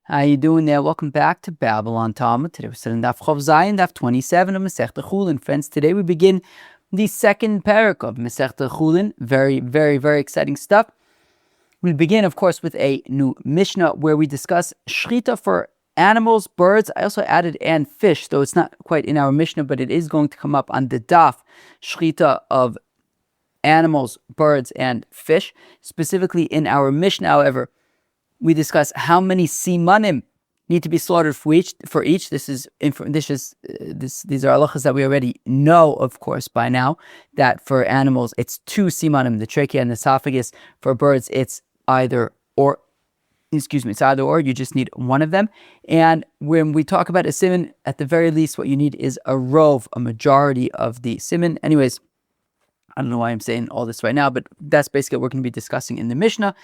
How you doing there? Welcome back to Babble on Talmud. Today we're studying Daf Yomi Chullin, Daf 27 of Shechita. Friends, today we begin the second parak of Shechita. Very, very, very exciting stuff. We begin, of course, with a new Mishnah where we discuss Shechita for animals, birds. I also added and fish, though it's not quite in our Mishnah, but it is going to come up on the Daf. Shechita of animals, birds, and fish. Specifically in our Mishnah, however, we discuss how many simanim need to be slaughtered for each. These are halachas that we already know, of course, by now. That for animals, it's 2 simanim, the trachea and the esophagus. For birds, it's either or. You just need one of them. And when we talk about a siman, at the very least, what you need is a rov, a majority of the siman. Anyways, I don't know why I'm saying all this right now, but that's basically what we're going to be discussing in the Mishnah.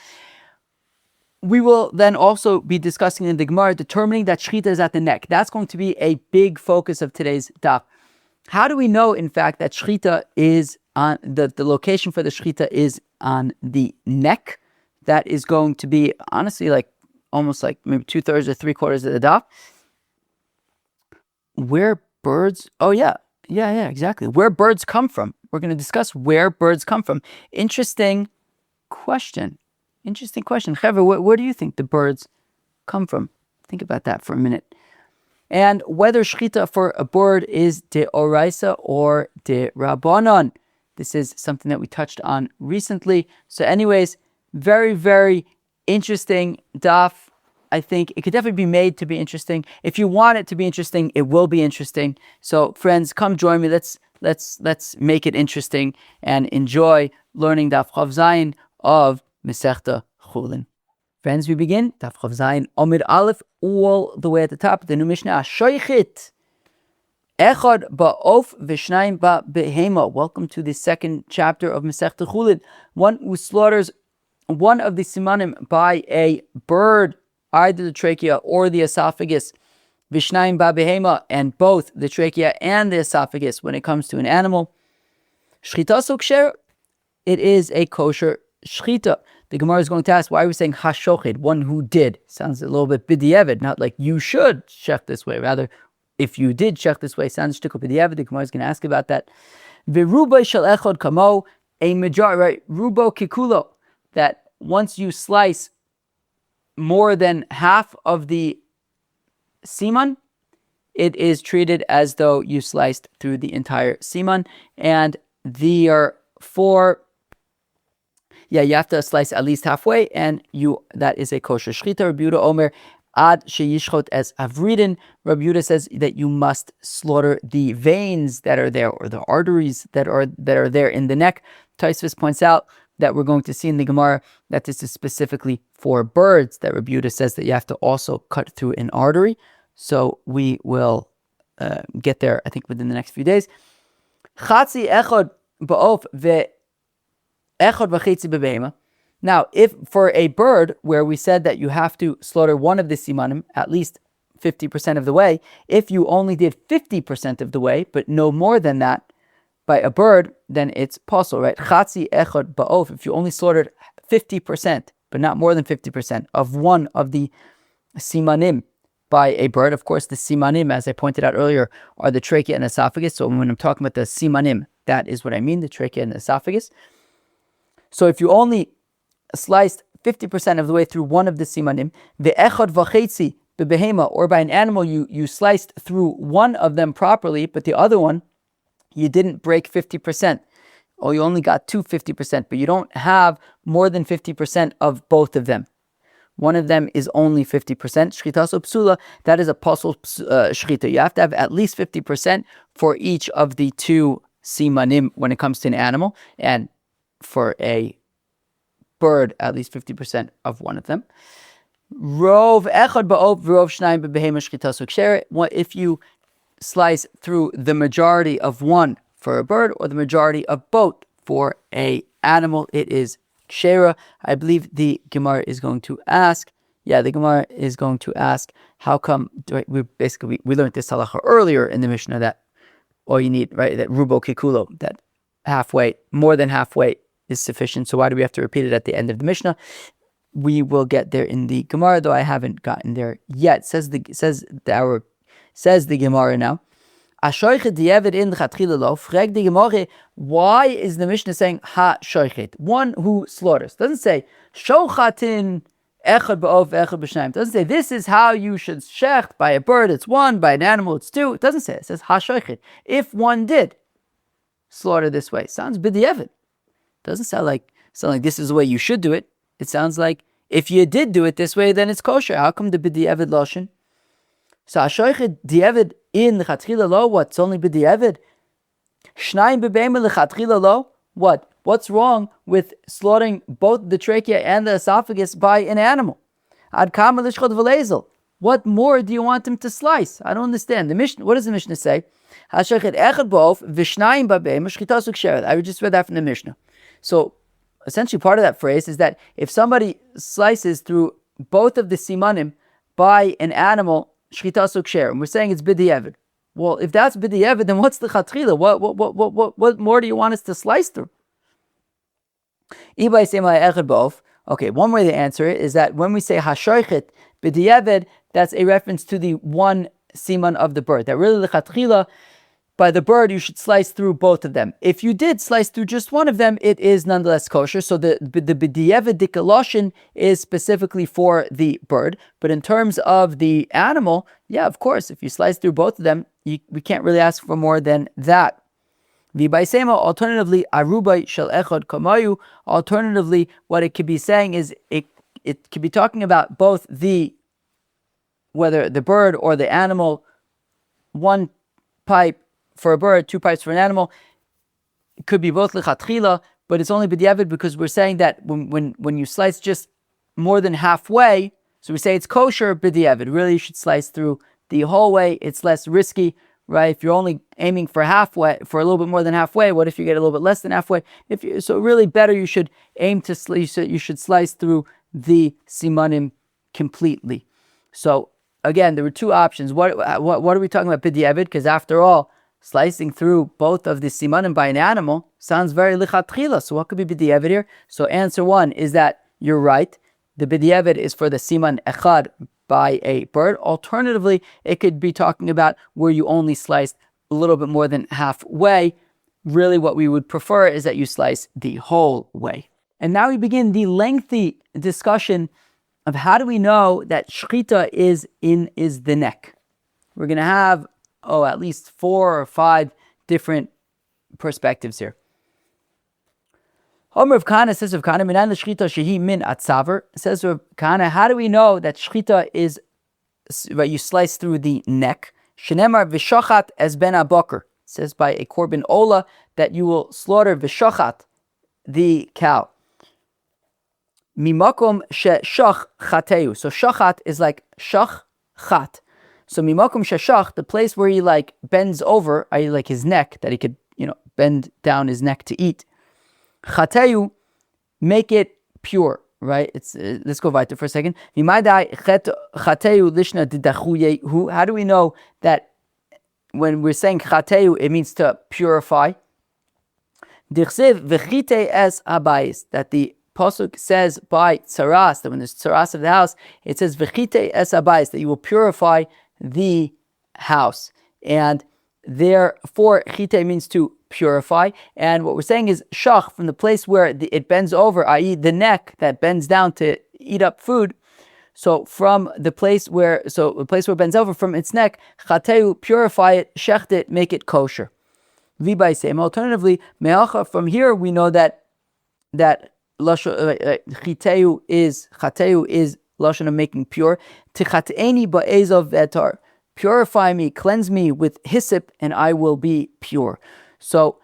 We will then also be discussing in the Gemara, determining that Shechita is at the neck. That's going to be a big focus of today's daf. How do we know, in fact, that Shechita is on, the location for the Shechita is on the neck? That is going to be, honestly, almost like maybe 2/3 or 3/4 of the daf. Where birds, exactly. Where birds come from. We're going to discuss where birds come from. Interesting question. Chevra, where do you think the birds come from? Think about that for a minute. And whether Shechita for a bird is deoraysa or derabbanan. This is something that we touched on recently. So anyways, very, very interesting daf. I think it could definitely be made to be interesting. If you want it to be interesting, it will be interesting. So friends, come join me. Let's make it interesting and enjoy learning Daf Yomi of Shechita. Friends, we begin Daf Yomi Amud Aleph, all the way at the top of the new Mishnah. Shoichit echad ba'of v'shnayim ba'behema. Welcome to the second chapter of Shechita. One who slaughters one of the simanim by a bird, either the trachea or the esophagus, v'shnayim ba'behema, and both the trachea and the esophagus when it comes to an animal. Shechita ksher, it is a kosher Shechita. The Gemara is going to ask, why are we saying hashochid, one who did? Sounds a little bit b'diavad, not like you should shech this way. Rather, if you did shech this way, sounds shtikul b'diavad. The Gemara is going to ask about that. V'ruba shel echad kamo, a majority, right? Rubo kikulo, that once you slice more than half of the siman, it is treated as though you sliced through the entire siman. And you have to slice at least halfway, and that is a kosher Shechita. Rabbi Yehuda Omer, ad sheyishchot as avridin. Rabbi Yehuda says that you must slaughter the veins that are there, or the arteries that are there in the neck. Tosfos points out that we're going to see in the Gemara that this is specifically for birds, that Rabbi Yehuda says that you have to also cut through an artery. So we will get there, I think, within the next few days. Chatzi echad ba'of ve echad v'chetzi b'beima. Now, if for a bird, where we said that you have to slaughter one of the simanim at least 50% of the way, if you only did 50% of the way, but no more than that, by a bird, then it's possible, right? Chatzi echad ba'of, if you only slaughtered 50%, but not more than 50% of one of the simanim by a bird. Of course, the simanim, as I pointed out earlier, are the trachea and esophagus. So when I'm talking about the simanim, that is what I mean, the trachea and the esophagus. So if you only sliced 50% of the way through one of the simanim, the echad v'chetzi b'behema, or by an animal, you sliced through one of them properly, but the other one, you didn't break 50%. Or you only got to 50%, but you don't have more than 50% of both of them. One of them is only 50%. Shechita so psula, that is a pasul shechita. You have to have at least 50% for each of the 2 simanim when it comes to an animal, and for a bird, at least 50% of one of them. Rov echad ba'ov v'rov shnayim b'behema shechita so ksher. If you slice through the majority of one for a bird, or the majority of both for a animal, it is kshera. I believe the Gemara is going to ask. How come? We learned this halacha earlier in the Mishnah, that all you need, right, that rubo kikulo, that halfway, more than halfway is sufficient. So why do we have to repeat it at the end of the Mishnah? we will get there in the Gemara, though I haven't gotten there yet. Says the Gemara now. Ashoichet di'evid in l'chatchila lo. Frag the Gemara, why is the Mishnah saying ha shoichet, one who slaughters? Doesn't say shochatin echad ba'ov echad b'shnayim. Doesn't say this is how you should shecht. By a bird it's one, by an animal it's two. It doesn't say it. It says ha shoichet. If one did slaughter this way, sounds b'di'evid. Doesn't sound like this is the way you should do it. It sounds like if you did do it this way, then it's kosher. How come the b'di'evid lashon? So ashoichet di'evid in l'chatchila lo. What's only b'di'evid? Shnayim b'beima l'chatchila lo. What? What's wrong with slaughtering both the trachea and the esophagus by an animal? Ad kama l'shchot v'lezel. What more do you want him to slice? I don't understand. The Mishnah. What does the Mishnah say? Ashoichet echad b'of v'shnayim b'beima shchita sukshered. I just read that from the Mishnah. So essentially, part of that phrase is that if somebody slices through both of the simanim by an animal, shchita suksher, and we're saying it's b'di'evid. Well, if that's b'di'evid, then what's the chatchila? What more do you want us to slice through? Okay, one way to answer it is that when we say hashoichet b'di'evid, that's a reference to the one siman of the bird. That really the chatchila, by the bird, you should slice through both of them. If you did slice through just one of them, it is nonetheless kosher. So the b'di'evid dikaloshin is specifically for the bird. But in terms of the animal, yeah, of course, if you slice through both of them, we can't really ask for more than that. V'baisema, alternatively, arubai shel echad kamayu. Alternatively, what it could be saying is it could be talking about both whether the bird or the animal, one pipe for a bird, two pipes for an animal. It could be both lechatchila, but it's only b'di'evid because we're saying that when you slice just more than halfway, so we say it's kosher b'di'evid. Really, you should slice through the whole way. It's less risky, right? If you're only aiming for halfway, for a little bit more than halfway, what if you get a little bit less than halfway? So really better, you should aim to slice. You should slice through the simanim completely. So again, there were two options. What are we talking about b'di'evid? Because after all, slicing through both of the simanim by an animal sounds very lichatchila. So what could be b'di'evid here? So answer one is that you're right. The b'di'evid is for the siman echad by a bird. Alternatively, it could be talking about where you only sliced a little bit more than halfway. Really, what we would prefer is that you slice the whole way. And now we begin the lengthy discussion of how do we know that shechita is the neck. We're going to have at least 4 or 5 different perspectives here. Rav Kahana says, Rav Kahana, minan l'shechita shehi min atzaver. Says Rav Kahana, how do we know that shechita is, right, you slice through the neck? Shenemar v'shochat es ben abokar. Says by a korban ola that you will slaughter v'shochat, the cow. Mimakom sheshach chateu. So shochat is like shach chat. So mimakom sheshach, the place where he like bends over, i.e. like his neck, that he could, bend down his neck to eat. Chateu, make it pure, right? Let's go weiter for a second. How do we know that when we're saying chateu, it means to purify? That the pasuk says by tsaras, that when there's tsaras of the house, it says v'chite es abayis, that you will purify the house. And therefore, chite means to purify. And what we're saying is shach, from the place where it bends over, i.e. the neck that bends down to eat up food. So from the place where it bends over from its neck, chateu, purify it, shecht it, make it kosher. Alternatively, me'acha, from here we know that chateu is lashon of making pure. Tichateni ba'ezav vetar. Purify me, cleanse me with hyssop, and I will be pure. So,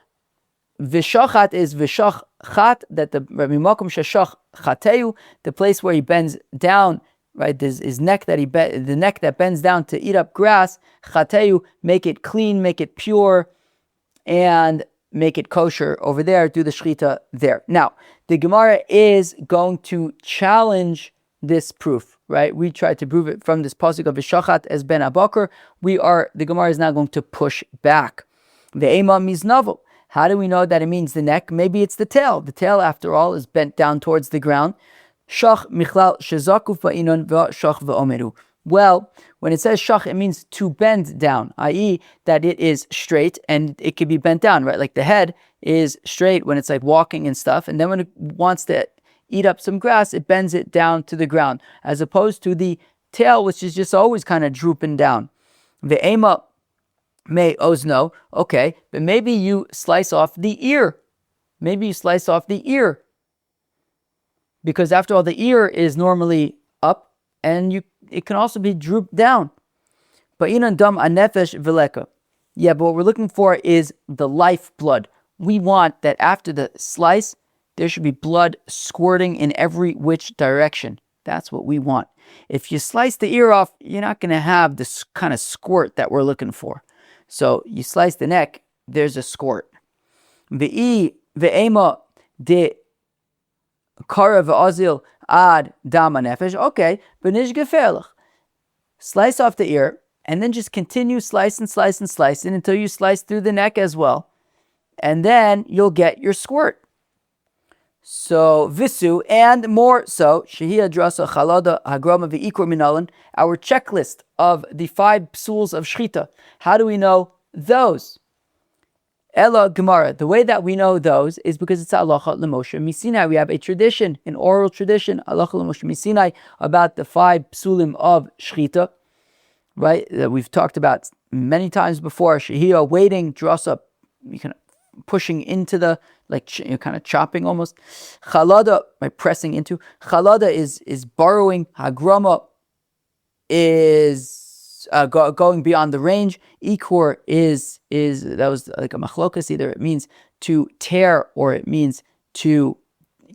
v'shachat is v'shachat, that the mimakom sheshach chateu, the place where he bends down, right? His neck the neck that bends down to eat up grass. Chateu, make it clean, make it pure, and make it kosher over there. Do the shechita there. Now, the Gemara is going to challenge this proof, right? We tried to prove it from this pasuk of v'shachat as ben abokar. The Gemara is now going to push back. Ve'ema miznavo. How do we know that it means the neck? Maybe it's the tail. The tail, after all, is bent down towards the ground. Shach michlal shezakuf ba'inon v'shach v'omeru. Well, when it says shach, it means to bend down, i.e. that it is straight and it can be bent down, right? Like the head is straight when it's like walking and stuff, and then when it wants to eat up some grass, it bends it down to the ground, as opposed to the tail, which is just always kind of drooping down. Ve'ema me ozno, okay, but maybe you slice off the ear. Maybe you slice off the ear. Because after all, the ear is normally up, and it can also be drooped down. Ba'inan dam anefesh vileka. Yeah, but what we're looking for is the lifeblood. We want that after the slice, there should be blood squirting in every which direction. That's what we want. If you slice the ear off, you're not going to have this kind of squirt that we're looking for. So you slice the neck, there's a squirt. Ve'ema de kara ve'azil ad dama nefesh. Okay, but nish gefährlich. Slice off the ear, and then just continue slicing until you slice through the neck as well. And then you'll get your squirt. So, visu, and more so, shehia drasa chalada hagrama ve'ikur minalan, our checklist of the 5 psuls of Shechita. How do we know those? Ella Gemara. The way that we know those is because it's halacha l'Moshe Misinai. We have a tradition, an oral tradition, halacha l'Moshe Misinai, about the 5 psulim of Shechita, right? That we've talked about many times before. Shehia, waiting, drasa, you can pushing into the, like, you're kind of chopping almost. Chalada, by pressing into. Chalada is borrowing. Hagrama is going beyond the range. Ikur is that was like a machlokas. Either it means to tear or it means to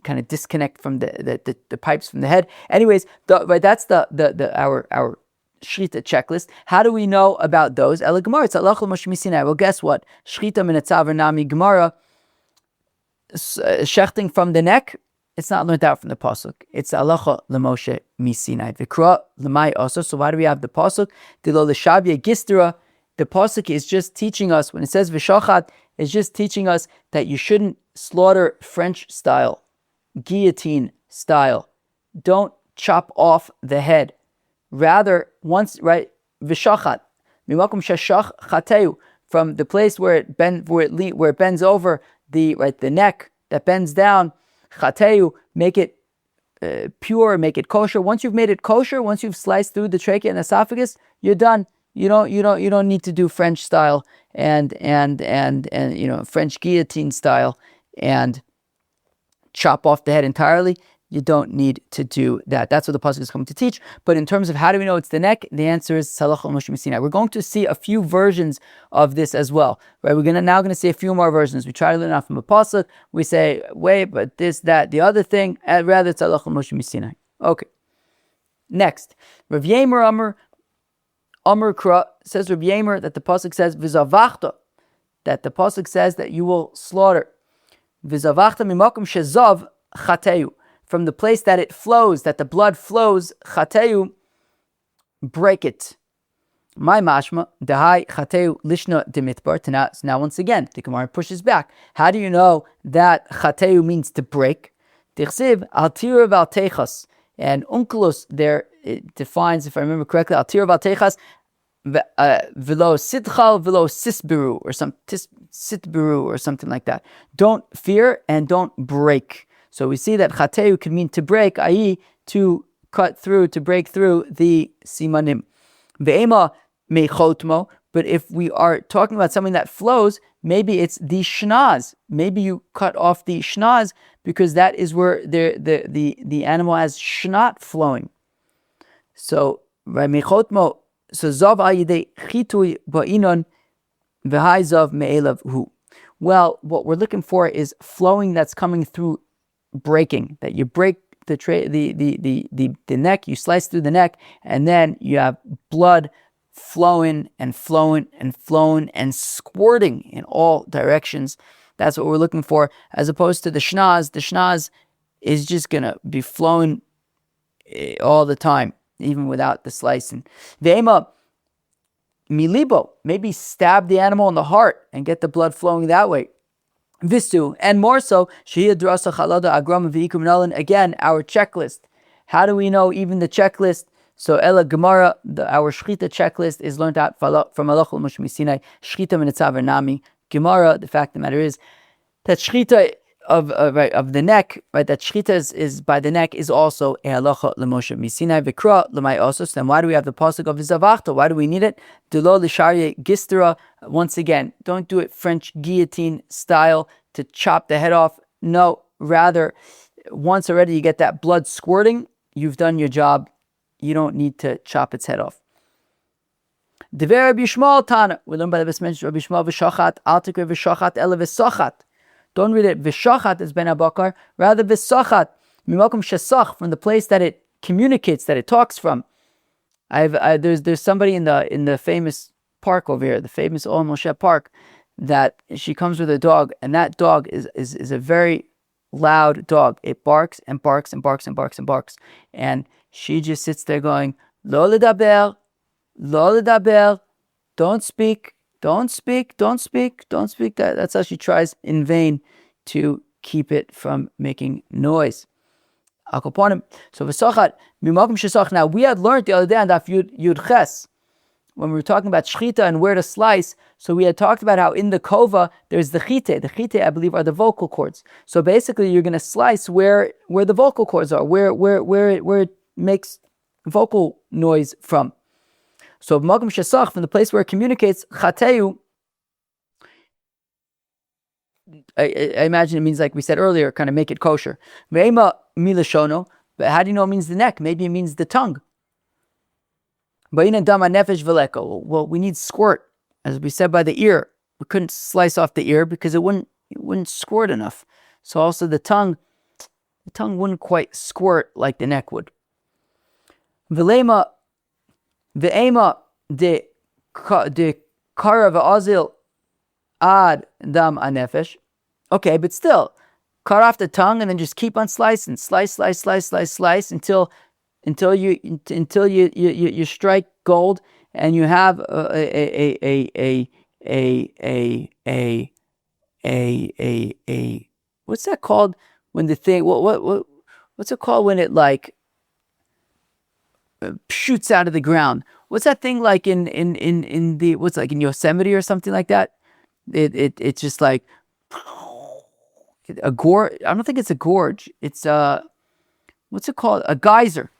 kind of disconnect from the pipes from the head. Anyways, right, that's our Shechita checklist. How do we know about those? Ela Gemara, it's halacha l'Moshe Misinai. Well, guess what? Shechita min hatzaver nami Gemara. Shechting from the neck, it's not learned out from the pasuk. It's halacha l'Moshe Misinai. V'kra l'mai also. So why do we have the pasuk? Dilo l'shabya gistera. The pasuk is just teaching us, when it says v'shachat, it's just teaching us that you shouldn't slaughter French style, guillotine style. Don't chop off the head. Rather, once, right, v'shachat, mimakom sheshach chateu, from the place where it bends over the neck that bends down, chateu, make it pure, make it kosher. Once you've made it kosher, once you've sliced through the trachea and esophagus, you're done. You don't need to do French style and French guillotine style and chop off the head entirely. You don't need to do that. That's what the pasuk is coming to teach. But in terms of how do we know it's the neck, the answer is halacha l'Moshe Misinai. We're going to see a few versions of this as well. Right? We're now going to see a few more versions. We try to learn out from a pasuk. We say, wait, but this, that, the other thing. Rather, it's halacha l'Moshe Misinai. Okay. Next, Rav Yemer Amar Kra, says Rav Yemer that the pasuk says v'zavachta, that the pasuk says that you will slaughter v'zavachta mimakom shezav chateu, from the place that it flows, that the blood flows, chateu, break it. My mashma, dehai chateu lishna demitbar. Now once again, the Gemara pushes back. How do you know that chateu means to break? Tichsiv al tira val techas. And Unkelos there, it defines, if I remember correctly, al tira val techas, velo sidchal velo sisbiru, or some sitbiru, or something like that. Don't fear and don't break. So we see that chateu can mean to break, i.e. to cut through, to break through the simanim. Ve'ema mechotmo, but if we are talking about something that flows, maybe it's the shnaz. Maybe you cut off the shnaz because that is where the animal has shnat flowing. So mechotmo, so zav ayidei chitui ba'inon v'hai zav me'elav hu. Well, what we're looking for is flowing that's coming through breaking, that you break the neck, you slice through the neck, and then you have blood flowing and squirting in all directions. That's what we're looking for, as opposed to the shnaz. The shnaz is just gonna be flowing all the time, even without the slicing. Ve'ema milibo, maybe stab the animal in the heart and get the blood flowing that way. Visu, and more so, Shehia Deoraysa Chalada Agram V'Ikum Nalan. Again, our checklist. How do we know even the checklist? So Ela Gemara, our Shechita checklist is learned out from Alachol Moshe Misinai. Shechita Menetzav Nami. Gemara, the fact of the matter is that Shechita of the neck, right? That Shechita is by the neck is also a halacha l'Moshe Misinai v'kra l'may osos. Then why do we have the pasuk of V'zavachta? Why do we need it? Delo l'sharye gistera. Once again, don't do it French guillotine style to chop the head off. No, rather, once already you get that blood squirting, you've done your job. You don't need to chop its head off. Dever Rabbi Yishmael Tana. We learn by the Besmensh Rabbi Yishmael v'shachat al tikre v'shachat ele v'sachat. Don't read it v'shachat as Ben Abakar, rather v'sachat mimakom shesach, from the place that it communicates, that it talks from. There's somebody in the famous park over here, the famous Ol Moshe Park, that she comes with a dog, and that dog is a very loud dog. It barks and barks and barks and barks and barks, and she just sits there going, Lo ledaber, lo ledaber, don't speak, don't speak, don't speak, don't speak. That's how she tries in vain to keep it from making noise. So v'sachat mimakom shesach. Now we had learned the other day on Daf Yud Ches, when we were talking about Shechita and where to slice. So we had talked about how in the kova there's the chite. The chite, I believe, are the vocal cords. So basically, you're going to slice where the vocal cords are, where it makes vocal noise from. So makom shesach, from the place where it communicates, chateu. I imagine it means, like we said earlier, kind of make it kosher. Ve'ema milashono, but how do you know it means the neck? Maybe it means the tongue. Well, we need squirt, as we said, by the ear. We couldn't slice off the ear because it wouldn't squirt enough. So also the tongue wouldn't quite squirt like the neck would. Ve'ema de kara v'azil ad dam anefesh. Okay, but still, cut off the tongue and then just keep on slicing, slice until you strike gold, and you have a what's that called when the thing what's it called when it like shoots out of the ground? What's that thing like in the what's like in Yosemite or something like that? It's just like a gorge. I don't think it's a gorge. It's what's it called? A geyser.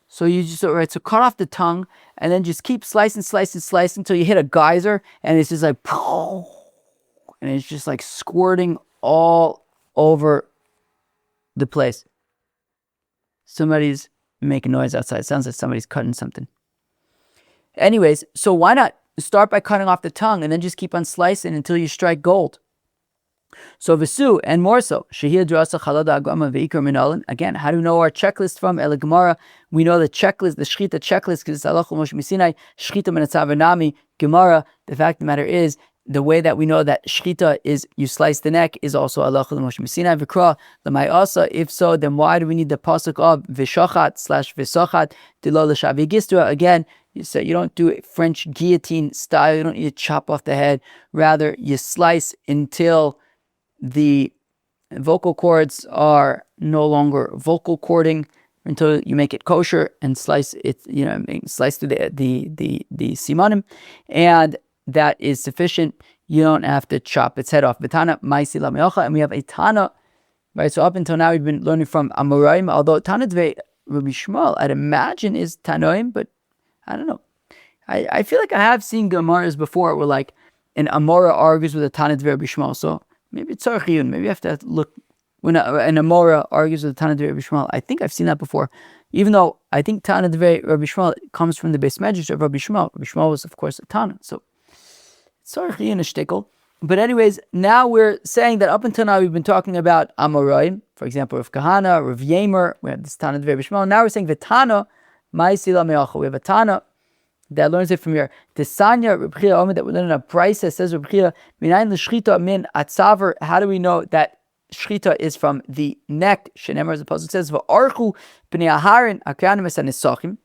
So you just so cut off the tongue and then just keep slicing until you hit a geyser, and it's just like, and it's just like squirting all over the place. Somebody's making noise outside. It sounds like somebody's cutting something. Anyways, so why not start by cutting off the tongue and then just keep on slicing until you strike gold? So Visu, and more so, Shehia Deoraysa Chalada Agrama V'Ikar Minalan. Again, how do we know our checklist from El Gemara? We know the checklist, the Shechita checklist, because it's Alachol Moshe Misinai, Shechita Menetzav Nami. Gemara, the fact of the matter is, the way that we know that Shechita is you slice the neck is also Alachol Moshe Misinai V'Kra L'may Asa. If so, then why do we need the pasuk of V'shachat/V'sachat Dilo L'shavi Gistra? Again, so you don't do it French guillotine style. You don't need to chop off the head. Rather, you slice until the vocal cords are no longer vocal cording, until you make it kosher and slice it, slice through the simanim, and that is sufficient. You don't have to chop its head off. Betana ma'isi lameocha, and we have a Tana, right? So up until now we've been learning from Amoraim, although Tana Dvei Rabbi Yishmael, I'd imagine is Tanoim, but I don't know. I feel like I have seen Gemaras before where like an Amora argues with a Tana Dvei Rabbi Yishmael, so maybe it's Tzarchiyun. Maybe I have to look when an Amora argues with a Tana Dvei Rabbi Yishmael. I think I've seen that before, even though I think Tana Dvei Rabbi Yishmael comes from the Beis Medrash of Rabbi Yishmael. Rabbi Yishmael was, of course, a Tana, so it's Tzarchiyun a shtickle. But anyways, now we're saying that up until now we've been talking about Amoraim, for example, Rav Kahana, Rav Yemer. We have this Tana Dvei Rabbi Yishmael. Now we're saying V'Tana ma'isi lameocha. We have a Tana that learns it from here. Tisanya Reb Chia Omer, that we learn in a brayso, says Reb Chia, Minayin l'shchita min atzaver. How do we know that shchita is from the neck? Shenemar, as the pasuk says, v'archu b'nei aharon hakayanim es hanesachim.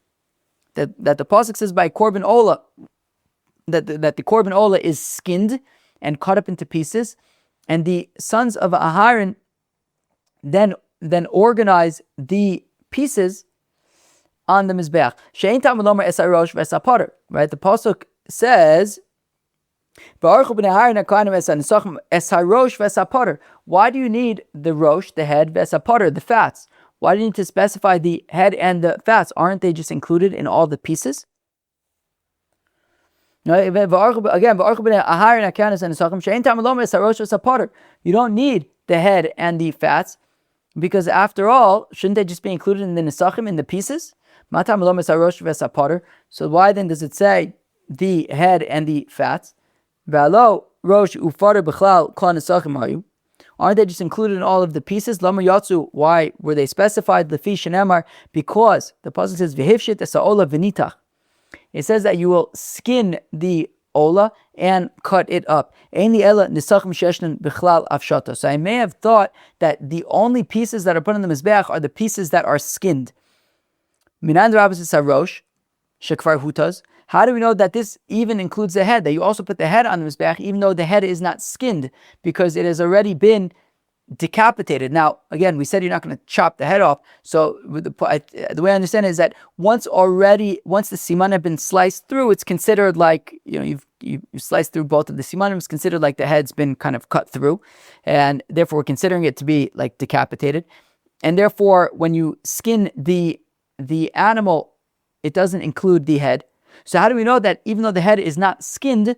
That the pasuk says by korban ola, that the korban ola is skinned and cut up into pieces, and the sons of Aharon then organize the pieces on the Mizbeach. She'ein ta'amud lomar es harosh v'es hapoter. Right? The pasuk says, why do you need the rosh, the head, v'esapoter, the fats? Why do you need to specify the head and the fats? Aren't they just included in all the pieces? Again, you don't need the head and the fats, because after all, shouldn't they just be included in the nesachim, in the pieces? So why then does it say the head and the fats? Aren't they just included in all of the pieces? Why were they specified? Because the pasuk says v'hifshit es ha'ola v'nitach. It says that you will skin the ola and cut it up. So I may have thought that the only pieces that are put on the mizbeach are the pieces that are skinned. How do we know that this even includes the head, that you also put the head on the mizbeach, even though the head is not skinned, because it has already been decapitated? Now, again, we said you're not going to chop the head off. So the way I understand it is that once the siman have been sliced through, it's considered like, you've sliced through both of the simanim, it's considered like the head's been kind of cut through, and therefore we're considering it to be like decapitated. And therefore, when you skin the animal, it doesn't include the head. So how do we know that even though the head is not skinned,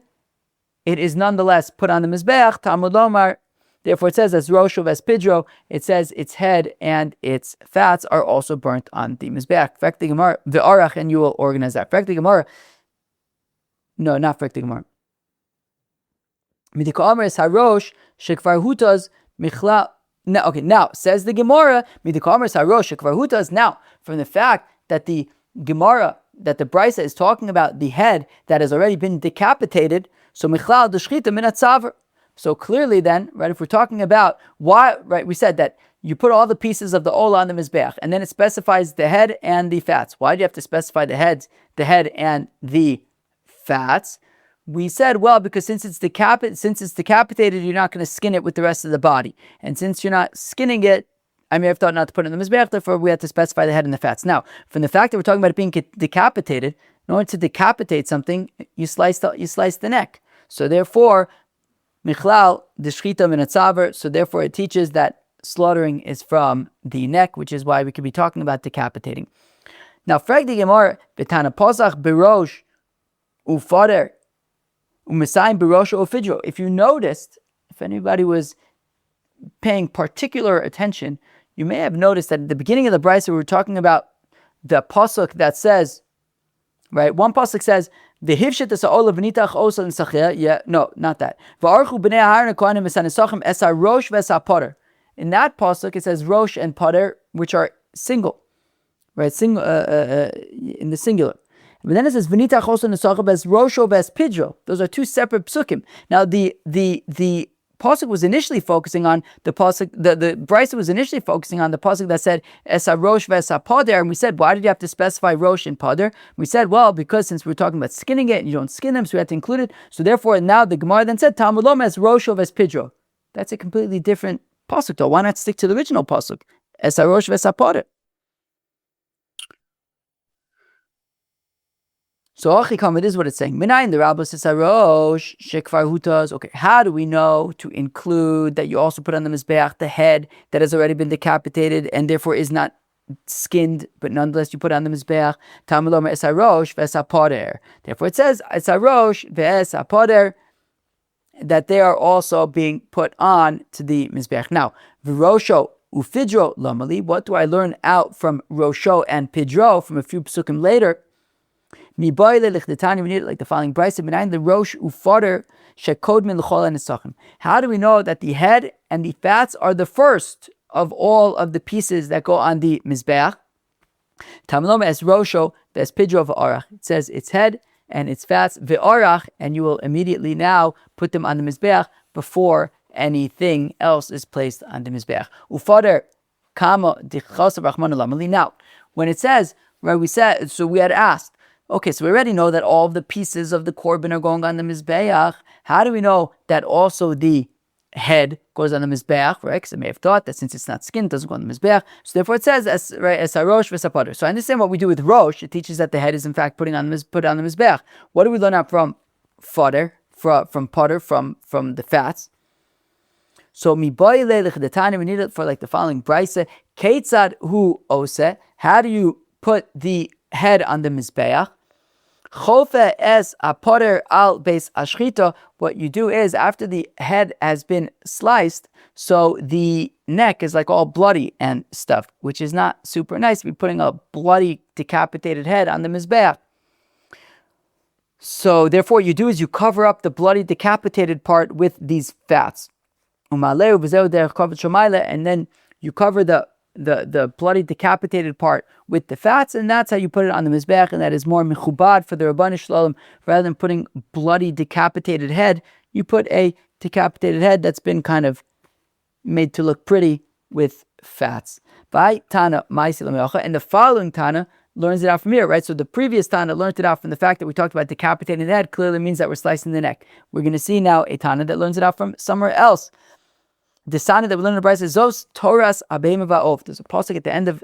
it is nonetheless put on the mizbeach? Talmud lomar. Therefore, it says as rosho ves pidro, it says its head and its fats are also burnt on the mizbeach. Frek the Gemara, v'arach, and you will organize that. Frek the Gemara. No, not frek the Gemara. Midika Omer es harosh shekvar hutas michla. Now, okay, now says the Gemara. Midika Omer es harosh shekvar hutas. Now, from the fact that the Gemara, that the deoraysa is talking about the head that has already been decapitated, so michlal the Shechita min hatzaver. So clearly then, right, if we're talking about why, right, we said that you put all the pieces of the ola on the mizbeach, and then it specifies the head and the fats. Why do you have to specify the head and the fats? We said, well, because since it's decapitated, you're not going to skin it with the rest of the body. And since you're not skinning it, I may have thought not to put it in the mizbeach, therefore we have to specify the head and the fats. Now, from the fact that we're talking about it being decapitated, in order to decapitate something, you slice the neck. So therefore, Michlal, the Shechita min hatzaver, so therefore it teaches that slaughtering is from the neck, which is why we could be talking about decapitating. Now, frag the Gemara, betana posach berosh ufader u'mesayim berosh ufidro. If you noticed, if anybody was paying particular attention, you may have noticed that at the beginning of the deoraysa we were talking about the pasuk that says, right, one pasuk says, v'hifshit es ha'ola v'nitach osa n'sacheh. Yeah, no, not that. V'archu b'nei Aharon kohanim es hanesachim es harosh v'es hapoter. In that pasuk it says rosh and poter, which are single, right? In the singular. But then it says v'nitach osa n'sacheh es rosho v'es pidro. Those are two separate psukim. Now the pasuk was initially focusing on the pasuk. The deoraysa was initially focusing on the pasuk that said es harosh v'es hapoder, and we said, why did you have to specify rosh and poder? We said, well, because since we're talking about skinning it and you don't skin them, so we had to include it. So therefore, now the Gemara then said Talmud lomar es rosh v'es pidro. That's a completely different pasuk, though. Why not stick to the original pasuk es harosh v'es hapoder? So Achikam, it is what it's saying. Minayin the Rabbah says harosh shekvar hutas. Okay, how do we know to include that you also put on the mizbeach the head that has already been decapitated and therefore is not skinned, but nonetheless you put on the mizbeach? Talmud lomar es harosh v'es hapoder. Therefore it says es harosh v'es hapoder, that they are also being put on to the mizbeach. Now, v'rosho ufidro lomali. What do I learn out from rosho and pidro from a few psukim later? We need it like the following deoraysa, behind the rosh ufader shekodmin l'chol hanesachim. How do we know that the head and the fats are the first of all of the pieces that go on the mizbeach? Tamloma es rosho ves pidro v'arach. It says its head and its fats v'arach, and you will immediately now put them on the mizbeach before anything else is placed on the mizbeach. Ufader kama dichos rachmana lamali. Now, when it says, right, we had asked, okay, so we already know that all of the pieces of the korban are going on the mizbeach. How do we know that also the head goes on the mizbeach, right? Because I may have thought that since it's not skin, it doesn't go on the mizbeach. So therefore it says as harosh v'sapater. So I understand what we do with rosh. It teaches that the head is in fact put on the mizbeach. What do we learn out from fodder, from potter, from the fats? So we need it for like the following brayse. Ketzad hu ose. How do you put the head on the mizbeach? Chofe es a potter al beis ashchita. What you do is after the head has been sliced, so the neck is like all bloody and stuff, which is not super nice to be putting a bloody decapitated head on the mizbeach. So therefore, what you do is you cover up the bloody decapitated part with these fats. And then you cover the bloody decapitated part with the fats, and that's how you put it on the mizbeach, and that is more mechubad for the Rabbanan Shalom. Rather than putting bloody decapitated head, you put a decapitated head that's been kind of made to look pretty with fats. And the following Tana learns it out from here, right? So the previous Tana learned it out from the fact that we talked about decapitating the head, clearly means that we're slicing the neck. We're going to see now a Tana that learns it out from somewhere else. The Tana that we learn in the Brayse is Zos Toras Abehema Va'of. There's a pasuk at the end of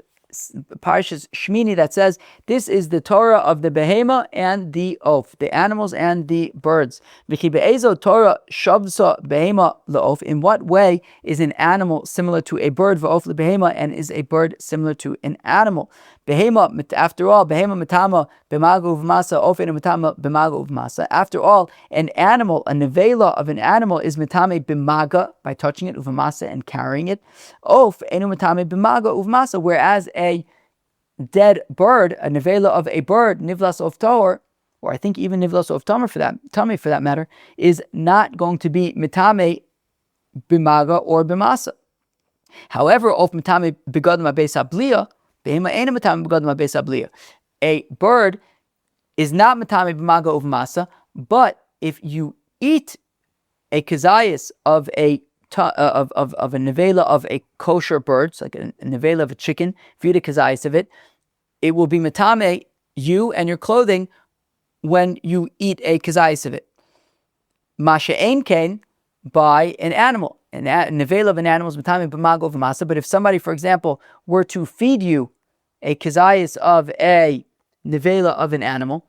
Parashas Shmini that says this is the Torah of the behema and the oaf, the animals and the birds. Torah shavsa behema laof. In what way is an animal similar to a bird? Va'of lebehema, and is a bird similar to an animal? Behema, after all, behema matama b'maga uvmasa, ofen matama b'maga uvmasa. After all, an animal, a nevela of an animal is matame b'maga, by touching it, uvmasa, and carrying it. Of enu matame b'maga uvmasa, whereas a dead bird, a nevela of a bird, nivlas of tahor, or I think even nivlas of tamar for that matter, is not going to be mitame b'maga or b'masa. However, of mitame b'gadma be'sabliya, a bird is not matame b'maga uvmasa, but if you eat a kazayas of a nevela of a kosher bird, so like a nevela of a chicken, if you eat a kazayas of it, it will be matame you and your clothing when you eat a kazayas of it. Masha ein kain, by an animal. And nevela of an animal is matame b'maga uvmasa. But if somebody, for example, were to feed you a kazayas of a nevela of an animal,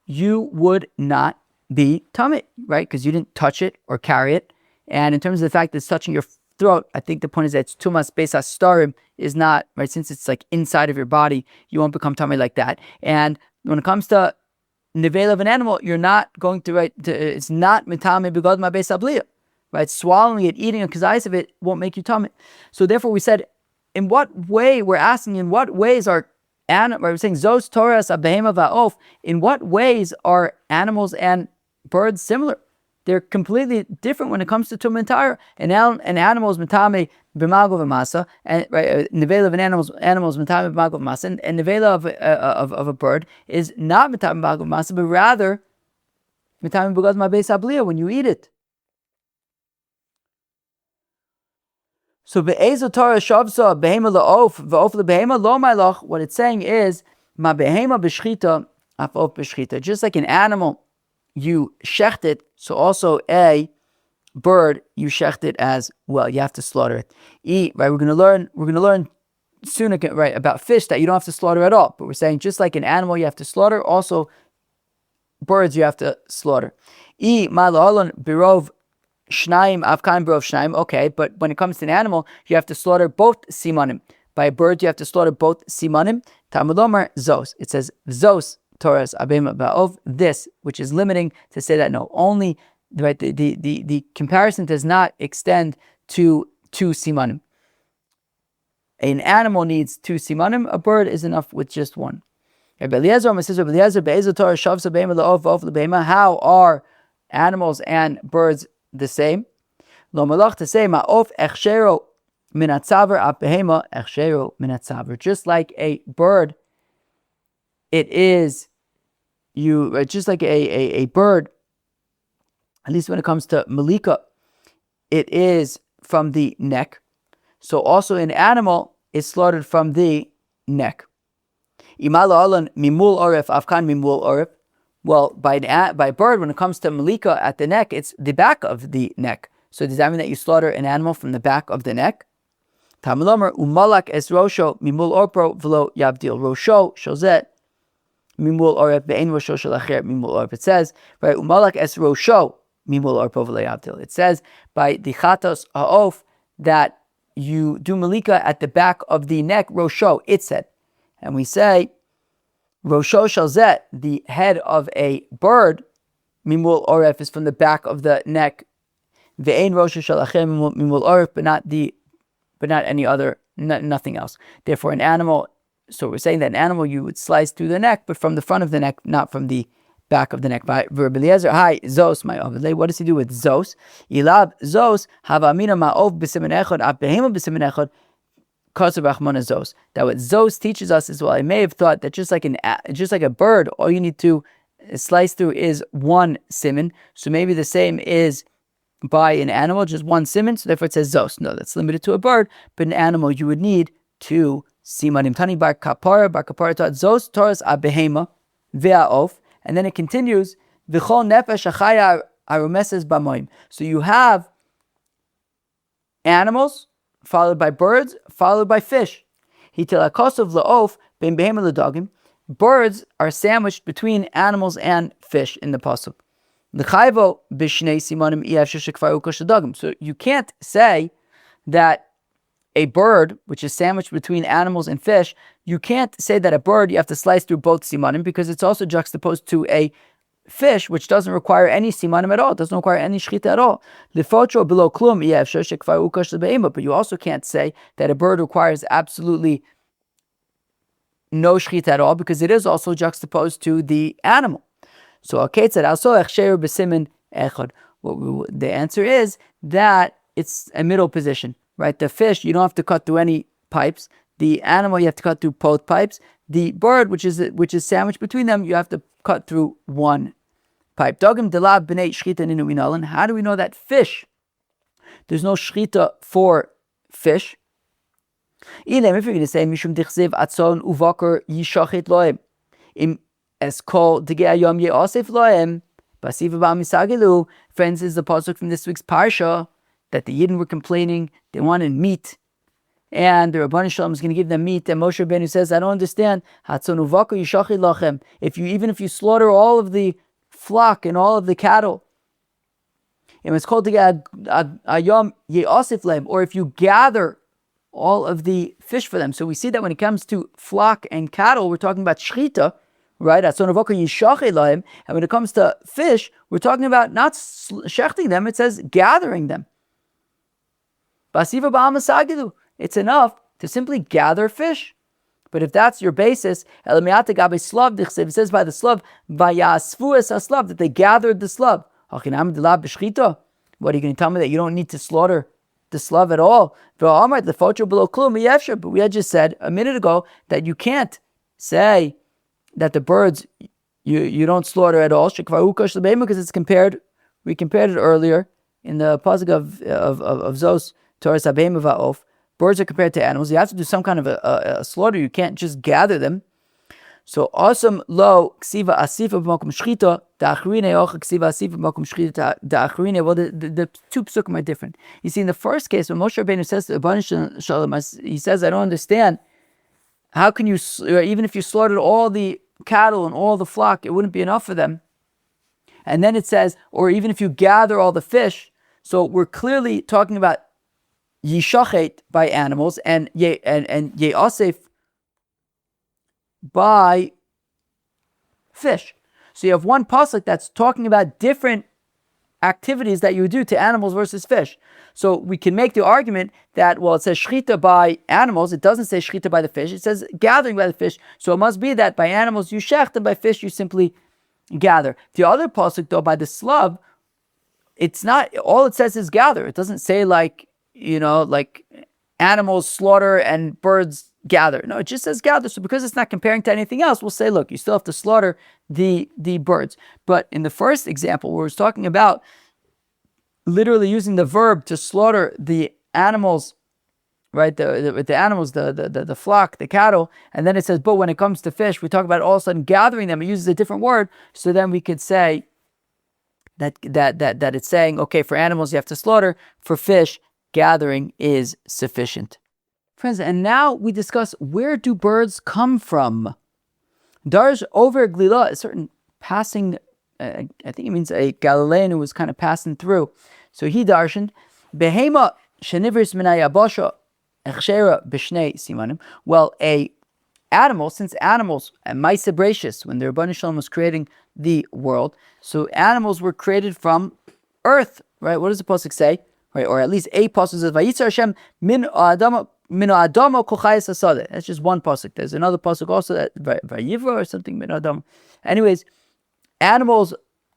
you would not be tameh, right? Because you didn't touch it or carry it. And in terms of the fact that it's touching your throat, I think the point is that it's tumas beis hastarim is not, right? Since it's like inside of your body, you won't become tameh like that. And when it comes to nevela of an animal, you're not going to, it's not mitame b'gad ma beis habliya. Right, swallowing it, eating a kazayas of it won't make you tameh. So therefore, we said, in what way we're asking? In what ways are animals? We're saying zos toras abehema va'of. In what ways are animals and birds similar? They're completely different when it comes to tum and tara. An animal is mitame b'mago v'masa, and right, nevela of an animal is mitame b'mago v'masa, and nevela of a bird is not mitame b'mago v'masa, but rather mitame b'gad ma beis habliya when you eat it. So be'ezo Torah shavsa behema la'of va'of lebehema lo ma'loch. What it's saying is ma behema b'shchita afof b'shchita. Just like an animal, you shecht it, so also a bird you shecht it as well. You have to slaughter it. Right? We're going to learn soon, right, about fish that you don't have to slaughter at all. But we're saying just like an animal you have to slaughter, also birds you have to slaughter. Ma la'olon birov Shnaim avkan brov shnaim. Okay, but when it comes to an animal, you have to slaughter both simanim. By a bird, you have to slaughter both simanim. Talmud Omer zos. It says zos toras abema ba'ov. This, which is limiting to say that no, only right. The comparison does not extend to two simanim. An animal needs two simanim. A bird is enough with just one. How are animals and birds the same? Lo malach to say ma'of echshero minatzaver apehema echshero minatzaver. Just like a bird, it is just like a bird. At least when it comes to malika, it is from the neck. So also an animal is slaughtered from the neck. Imala alan mimul oref afkan mimul oref. Well, by bird, when it comes to malika at the neck, it's the back of the neck. So does that mean that you slaughter an animal from the back of the neck? Tamilomer umalak es rosho mimul orpro v'lo yabdil rosho shozet mimul orep ve'en rosho shalacher mimul orep. It says, right, umalak es rosho mimul orpro v'lo yabdil. It says by the chatos ha'of that you do malika at the back of the neck, rosho, it said. And we say, rosho shalzet, the head of a bird, mimul oref is from the back of the neck, ve'ein rosho shalacher mimul oref, but not any other, nothing else. Therefore, an animal, so we're saying that an animal you would slice through the neck, but from the front of the neck, not from the back of the neck. By Rabbi Eliezer, hi, Zos, my Ovele. What does he do with Zos? Ilab Zos, Havamina Ma'ov b'simen echad, Abehema b'simen echad, Kasav Rachmana Zos. That what Zos teaches us is, well, I may have thought that just like a bird, all you need to slice through is one siman. So maybe the same is by an animal, just one siman, so therefore it says Zos. No, that's limited to a bird, but an animal you would need two simanim. Tani bar kapara taught Zos Taurus abehema ve'aof, and then it continues v'chol nefesh achaya arumeses b'moim. So you have animals, followed by birds, followed by fish. Hitilakosov la'of ben behema l'dagim. Birds are sandwiched between animals and fish in the pasuk. So you can't say that a bird, which is sandwiched between animals and fish, you can't say that a bird you have to slice through both simanim, because it's also juxtaposed to a fish, which doesn't require any simanim at all. It doesn't require any shechita at all. But you also can't say that a bird requires absolutely no shechita at all, because it is also juxtaposed to the animal. So the answer is that it's a middle position, right? The fish, you don't have to cut through any pipes. The animal, you have to cut through both pipes. The bird, which is sandwiched between them, you have to cut through one pipe. How do we know that fish? There's no shechita for fish. If you're going to say mishum dichsev atzon uvaker yishachet loem es kol degei yom yeosef loem basiva ba'misagilu. Friends, is the pasuk from this week's parsha that the Yidden were complaining they wanted meat, and the Rabban Shalom is going to give them meat, and Moshe Rabbeinu says, I don't understand. Hatzon uvaker yishachet lachem. Even if you slaughter all of the flock and all of the cattle, it's called degei yom yeosef loem, or if you gather all of the fish for them. So we see that when it comes to flock and cattle, we're talking about shechita, right? And when it comes to fish, we're talking about not shechting them, it says gathering them. It's enough to simply gather fish. But if that's your basis, it says by the slav, that they gathered the slav. What are you going to tell me, that you don't need to slaughter the slav at all? But we had just said a minute ago that you can't say that the birds you don't slaughter at all, because it's compared. We compared it earlier in the pasuk of Zos Taurus Abehema Va'of. Birds are compared to animals. You have to do some kind of a slaughter. You can't just gather them. So awesome lo ksiva asifa b'makom shchita da'achrine ocha ksiva asifa b'makom shchita da'achrine. Well, the two psukim are different. You see, in the first case, when Moshe Rabbeinu says to Rabban Shalom, he says, I don't understand. How can you, even if you slaughtered all the cattle and all the flock, it wouldn't be enough for them. And then it says, or even if you gather all the fish. So we're clearly talking about yishachet by animals and yeosef by fish. So you have one pasuk that's talking about different activities that you would do to animals versus fish. So we can make the argument that, well, it says shechita by animals, it doesn't say shechita by the fish, it says gathering by the fish. So it must be that by animals you shecht and by fish you simply gather. The other pasuk, though, by the slav, it's not, all it says is gather. It doesn't say like animals slaughter and birds gather. No, it just says gather. So because it's not comparing to anything else, we'll say, look, you still have to slaughter the birds. But in the first example, where it's talking about literally using the verb to slaughter the animals, right? The animals, the flock, the cattle, and then it says, but when it comes to fish, we talk about all of a sudden gathering them. It uses a different word. So then we could say that it's saying, okay, for animals you have to slaughter, for fish, gathering is sufficient. Friends, and now we discuss, where do birds come from? Darj over glila, a certain passing, I think it means a Galilean who was kind of passing through. So he darshaned, behema shenivris minayabasha echshera b'shnei simanim. Well, since animals, and Maisa Bracious, when the Rebbeinu Shalom was creating the world, so animals were created from earth, right? What does the pasuk say? Right, or at least a pasuk says, "Vayitzer Hashem min adama kol chayes hasadeh." That's just one pasuk. There's another pasuk also that Vayivra or something min adam. Anyways, animals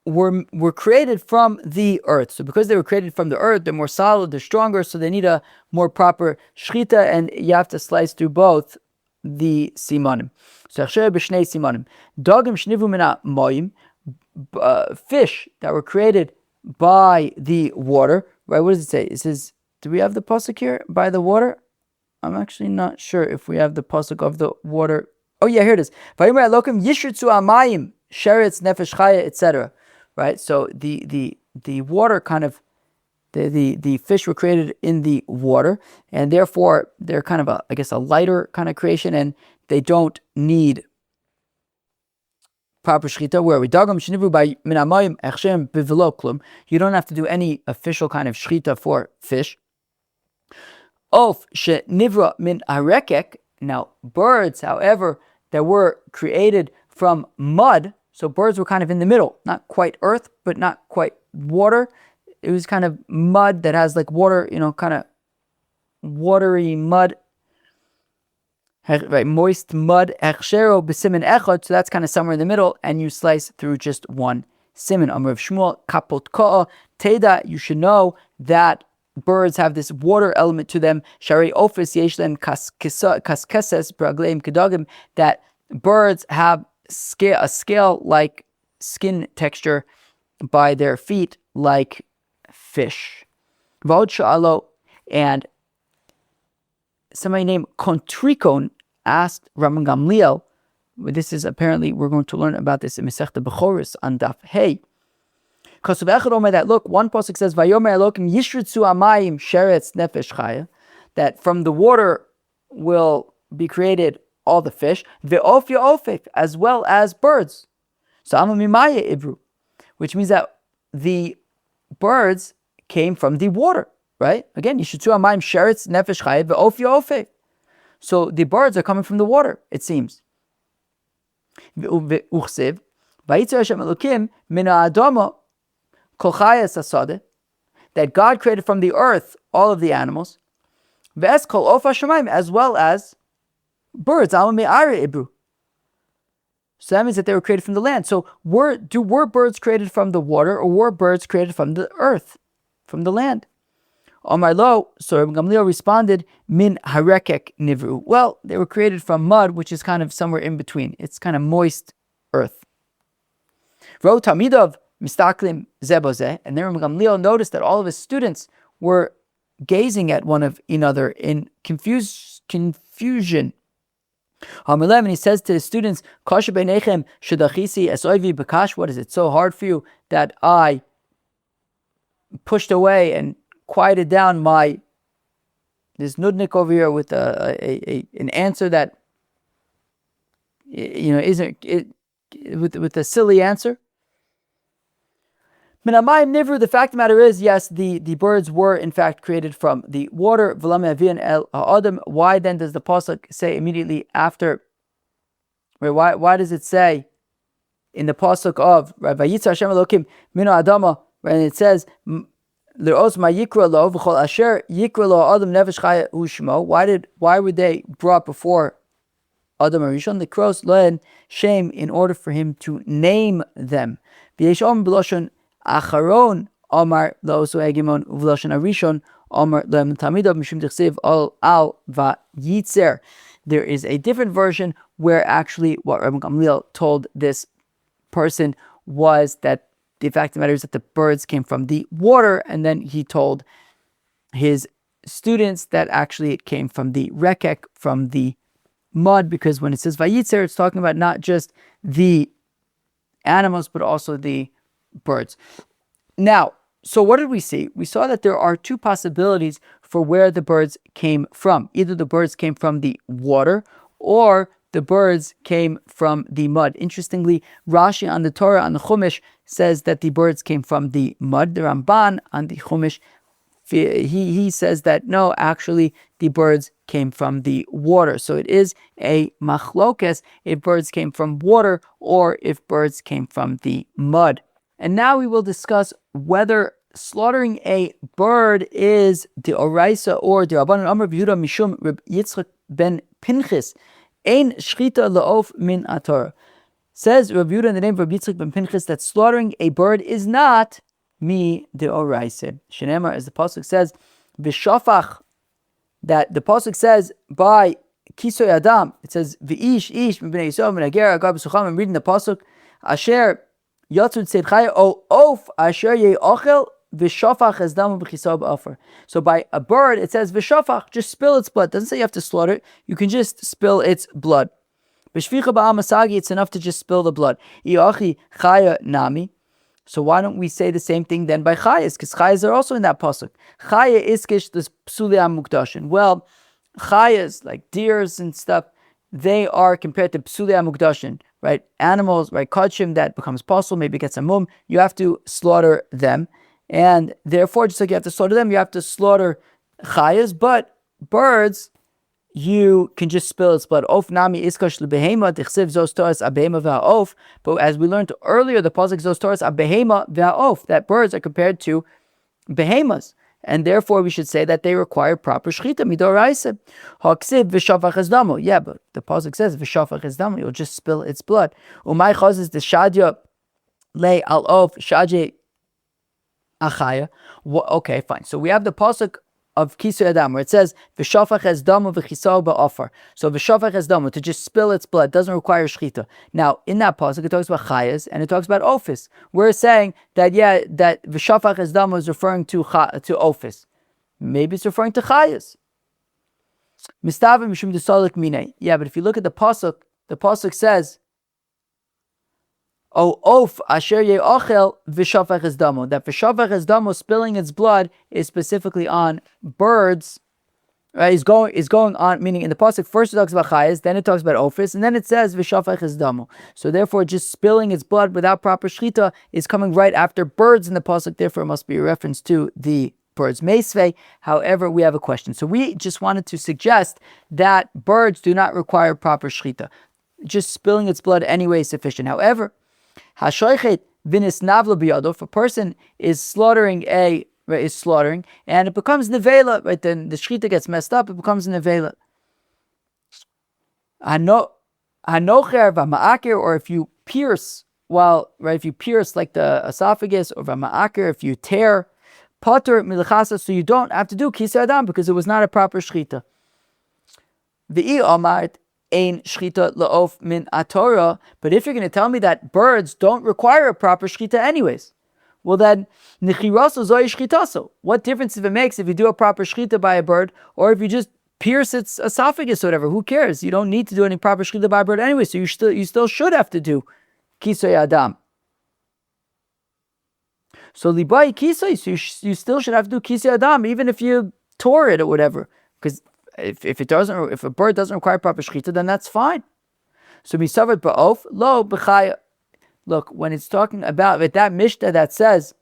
were created from the earth. So because they were created from the earth, they're more solid, they're stronger, so they need a more proper shechita, and you have to slice through both the simanim. So b'shnei simanim. Dagim shnivu mina moyim. Fish that were created by the water. Right? What does it say? It says, do we have the pasuk here by the water? I'm actually not sure if we have the pasuk of the water. Oh yeah, here it is. Vayimer Elokim yishritzu amayim sheretz nefesh chaya, etc. Right? So the water kind of, the fish were created in the water, and therefore they're kind of a lighter kind of creation, and they don't need proper shechita. Where we dagam shenivu by minamayim echshem bivelo klum. You don't have to do any official kind of shechita for fish. Of shenivra min harekek. Now birds, however, that were created from mud. So birds were kind of in the middle, not quite earth, but not quite water. It was kind of mud that has like water, kind of watery mud, right? Moist mud. Echshero b'simin echad. So that's kind of somewhere in the middle, and you slice through just one simin. Amar of Shmuel kapot ka'a teda. You should know that birds have this water element to them. Shari ofis yeshlen kaskeses bragleim kedagim. That birds have a scale-like skin texture by their feet, like fish. Vod sha'alo, and somebody named Kontrikon asked Rabban Gamliel. This is apparently, we're going to learn about this in Masechta Bechoros on Daf Hey. That look, one pasuk says, "Vayomer Elokim yishritzu amayim sheretz nefesh chaya," that from the water will be created all the fish, ve'ofya ofek, as well as birds. So amamimaya ibru, which means that the birds came from the water, right? Again, yishritzu amayim sheretz nefesh chaya ve'ofya ofek. So the birds are coming from the water, it seems. Uchsev vayitzer Hashem Elokim min ha'adama kol chayes hasadeh, that God created from the earth all of the animals, ve'es kol of hashamayim, as well as birds. So that means that they were created from the land. So were birds created from the water, or were birds created from the earth, from the land? Omar lo, so Rabban Gamliel responded, min harekek nivru. Well, they were created from mud, which is kind of somewhere in between. It's kind of moist earth. Ro tamidov mistaklim zebozeh, and then Rabban Gamliel noticed that all of his students were gazing at one of another in confusion. And he says to his students, what is it so hard for you that I pushed away and quieted down this nudnik over here with an answer that isn't it, with a silly answer? The fact of the matter is, yes, the birds were in fact created from the water. Why then does the pasuk say immediately after? Why does it say in the pasuk of Vayitzer Hashem Elokim mino adama, when it says l'os ma yikra lo v'chol asher yikra lo adam nefesh chaya hu shmo? Why were they brought before Adam Arishon? The crows learn shame in order for him to name them. V'yeshom b'loshon Acharon Omar Losu Egimon Uvloshan Arishon Omar Lem Tamidov Mishum Tichsiv Al Vayitzer. There is a different version where actually what Rabban Gamliel told this person was that the fact of the matter is that the birds came from the water, and then he told his students that actually it came from the rekek, from the mud, because when it says Vayitzer, it's talking about not just the animals but also the birds. Now, so what did we see? We saw that there are two possibilities for where the birds came from. Either the birds came from the water or the birds came from the mud. Interestingly, Rashi on the Torah, on the Chumash, says that the birds came from the mud. The Ramban on the Chumash, he says that no, actually the birds came from the water. So it is a machlokes if birds came from water or if birds came from the mud. And now we will discuss whether slaughtering a bird is deoraysa or de'rabanan. Amar Yehuda mishum Reb Yitzchak ben Pinchas ein shechita la'of min atorah. Says Reb Yehuda in the name of Reb Yitzchak ben Pinchas that slaughtering a bird is not mi deoraysa. Shenemar, as the pasuk says, v'shafach, that the pasuk says by kisoy adam. It says v'ish ish m'bnei Yisrael m'nager agar b'sucham. I'm reading the pasuk asher Yatzud said chaya o of asher ye'ochel v'shafach es damu b'chisav b'afer. So by a bird, it says v'shafach, just spill its blood. It doesn't say you have to slaughter it. You can just spill its blood. B'shvicha ba'amasagi, it's enough to just spill the blood. Iachi chaya nami. So why don't we say the same thing then by chayas? Because chayas are also in that pasuk. Chaya iskish this psuli amukdashin. Well, chayas like deers and stuff, they are compared to psuli amukdashin. Right, animals, right, kachim that becomes possible, maybe gets a mum, you have to slaughter them, and therefore, just like you have to slaughter them, you have to slaughter chayas, but birds, you can just spill its blood. Of nami iskash lebehema dichsiv zos toras abehema v'ha'of. But as we learned earlier, the pasuk zos toras abehema v'ha'of, that birds are compared to behemas. And therefore, we should say that they require proper shechita, deoraysa. Haksiv v'shafach es damu. Yeah, but the pasuk says v'shafach es damu. You'll just spill its blood. Umay chazes the shadya lay al of shadye achaya. Okay, fine. So we have the pasuk of Kisu Adam where it says v'shafach es damu v'chisau ba'afar. So v'shafach es damu, to just spill its blood, doesn't require shechita. Now in that pasuk it talks about chayas and it talks about ofis. We're saying that that v'shafach es damu is referring to ofis. Maybe it's referring to chayas. Mistavim mishum desalik mine. Yeah, but if you look at the pasuk says, "O of asher ye'ochel v'shafach es damu." That v'shafach es damu, spilling its blood, is specifically on birds. Right? Is going on. Meaning in the pasuk first it talks about chayas, then it talks about ofis, and then it says v'shafach es damu. So therefore, just spilling its blood without proper shechita is coming right after birds in the pasuk. Therefore, it must be a reference to the birds meisvei. However, we have a question. So we just wanted to suggest that birds do not require proper shechita. Just spilling its blood anyway is sufficient. However, hashoichet vinis navla biyado, if a person is slaughtering and it becomes nevela, right? Then the shechita gets messed up, it becomes nevela. Hanocher v'ma'aker, or if you pierce if you pierce like the esophagus, or v'ma'aker, if you tear, pater milchasa, so you don't have to do kisei adam because it was not a proper shechita. V'i amart ein shechita la'of min atorah. But if you're going to tell me that birds don't require a proper shechita anyways, well then, nechiraso zoi shechitaso. What difference if it makes if you do a proper shechita by a bird or if you just pierce its esophagus or whatever? Who cares? You don't need to do any proper shechita by a bird anyway, so you still should have to do kisei adam. So libai kisei, so you still should have to do kisei adam even if you tore it or whatever, because if a bird doesn't require proper shechita, then that's fine. So misavat ba'of lo b'chaya. Look, when it's talking about with that mishnah that says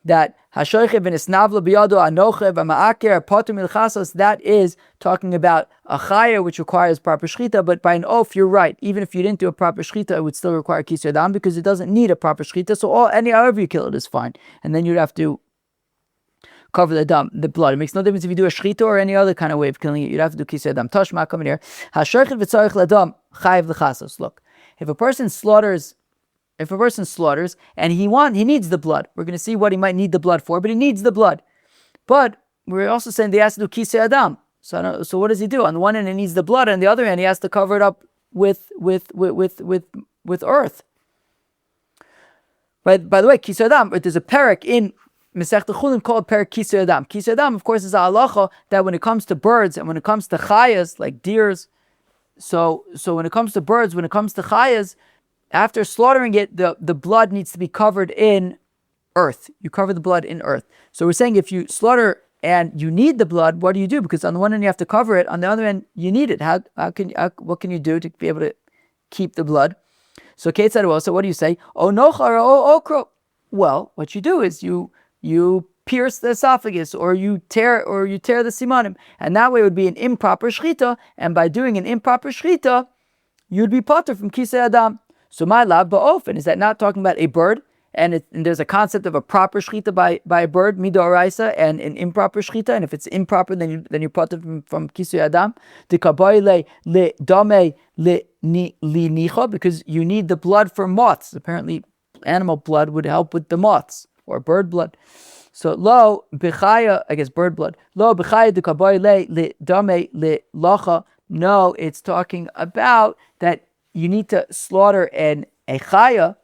that hashoichev v'nisnavla biyado anochev v'ma'aker poter milchasas, that is talking about a chaya which requires proper shechita. But by an oaf, you're right. Even if you didn't do a proper shechita, it would still require kisei adam because it doesn't need a proper shechita. So however you kill it is fine, and then you'd have to cover the blood. It makes no difference if you do a shechita or any other kind of way of killing it. You'd have to do kisei adam. Tashma, come in here. Hashoichet v'tzarich ladam chayiv l'chasas. Look, if a person slaughters and he needs the blood, we're going to see what he might need the blood for, but he needs the blood. But we're also saying they has to do kisei adam. So what does he do? On the one hand, he needs the blood, and on the other hand, he has to cover it up with earth. Right? By the way, kisei adam, there's a parak in Masechta Chullin called parak kisei adam. Kisei adam, of course, is a halacha that when it comes to birds and when it comes to chayas like deers, so when it comes to birds, when it comes to chayas, after slaughtering it, the blood needs to be covered in earth. You cover the blood in earth. So we're saying if you slaughter and you need the blood, what do you do? Because on the one hand you have to cover it, on the other hand you need it. What can you do to be able to keep the blood? So Kate said, well, so what do you say? Oh nochar, oh okro. Well, what you do is you pierce the esophagus, or you tear the simanim, and that way it would be an improper shechita. And by doing an improper shechita, you'd be potter from kisei adam. So my lab ba'ofen, is that not talking about a bird? And there's a concept of a proper shechita by a bird, deoraysa, and an improper shechita. And if it's improper, then you're potter from kisei adam. Dikaboyle le dame le nicha, because you need the blood for moths. Apparently, animal blood would help with the moths, or bird blood. So lo b'chaya, I guess bird blood. Lo b'chaya dekaboy le dame le lacha. No, it's talking about that you need to slaughter a chaya,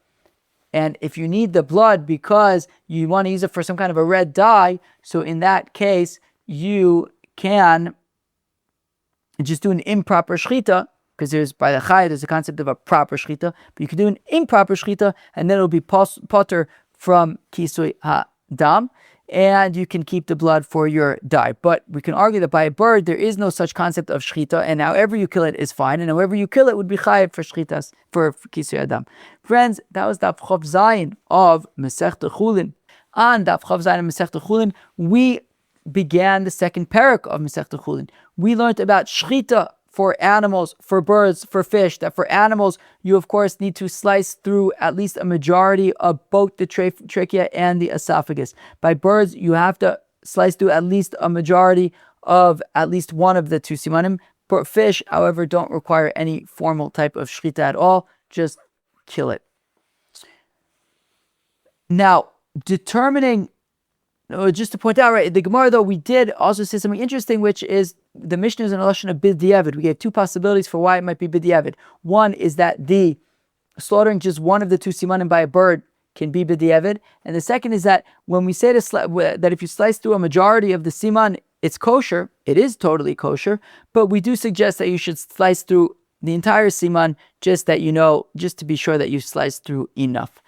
and if you need the blood because you want to use it for some kind of a red dye, so in that case you can just do an improper shechita, because by the chaya there's a concept of a proper shechita, but you can do an improper shechita and then it'll be potter from kisui ha-dam, and you can keep the blood for your dye. But we can argue that by a bird there is no such concept of shechita, and however you kill it is fine, and however you kill it would be chayav for shechitas, for kisui adam. Friends, that was Daf Chav Zayin of Masechta Chullin. On Daf Chav Zayin of Masechta Chullin, we began the second parak of Masechta Chullin. We learned about shechita for animals, for birds, for fish, that for animals, you of course need to slice through at least a majority of both the trachea and the esophagus. By birds, you have to slice through at least a majority of at least one of the two simanim. For fish, however, don't require any formal type of shechita at all, just kill it. Now, determining, just to point out, right, the Gemara, though, we did also say something interesting, which is the Mishnah is in a lashon of b'diavad. We gave two possibilities for why it might be b'diavad. One is that the slaughtering just one of the two simanim by a bird can be b'diavad, and the second is that when we say that if you slice through a majority of the siman, it's kosher. It is totally kosher, but we do suggest that you should slice through the entire siman, just to be sure that you slice through enough.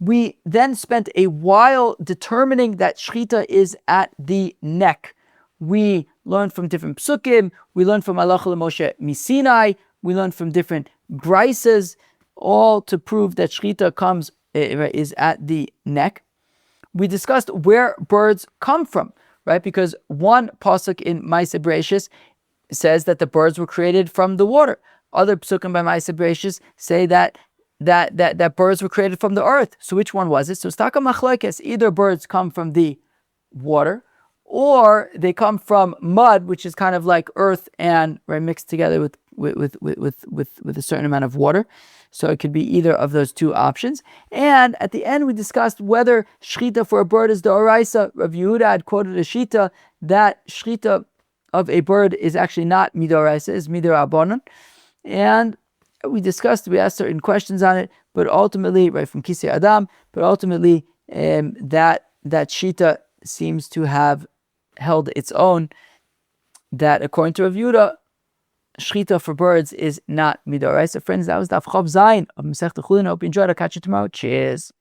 We then spent a while determining that shechita is at the neck. We learned from different psukim, we learned from Halacha Moshe Misinai, we learned from different deoraysa, all to prove that shechita is at the neck. We discussed where birds come from, right? Because one pasuk in Ma'aseh Bereishis says that the birds were created from the water. Other psukim by Ma'aseh Bereishis say that birds were created from the earth. So which one was it? So staka machlokes, either birds come from the water, or they come from mud, which is kind of like earth and mixed together with a certain amount of water. So it could be either of those two options. And at the end, we discussed whether shechita for a bird is deoraysa. Rav Yehuda had quoted a shita that shechita of a bird is actually not midoraisa, is midorabanan. And we asked certain questions on it, but ultimately, right from kisei adam, that shita seems to have held its own, that according to Rav Yehuda, shechita for birds is not midoraisa. Friends, that was Daf Chav Zayin of Masechta Chullin. I hope you enjoyed. I'll catch you tomorrow. Cheers.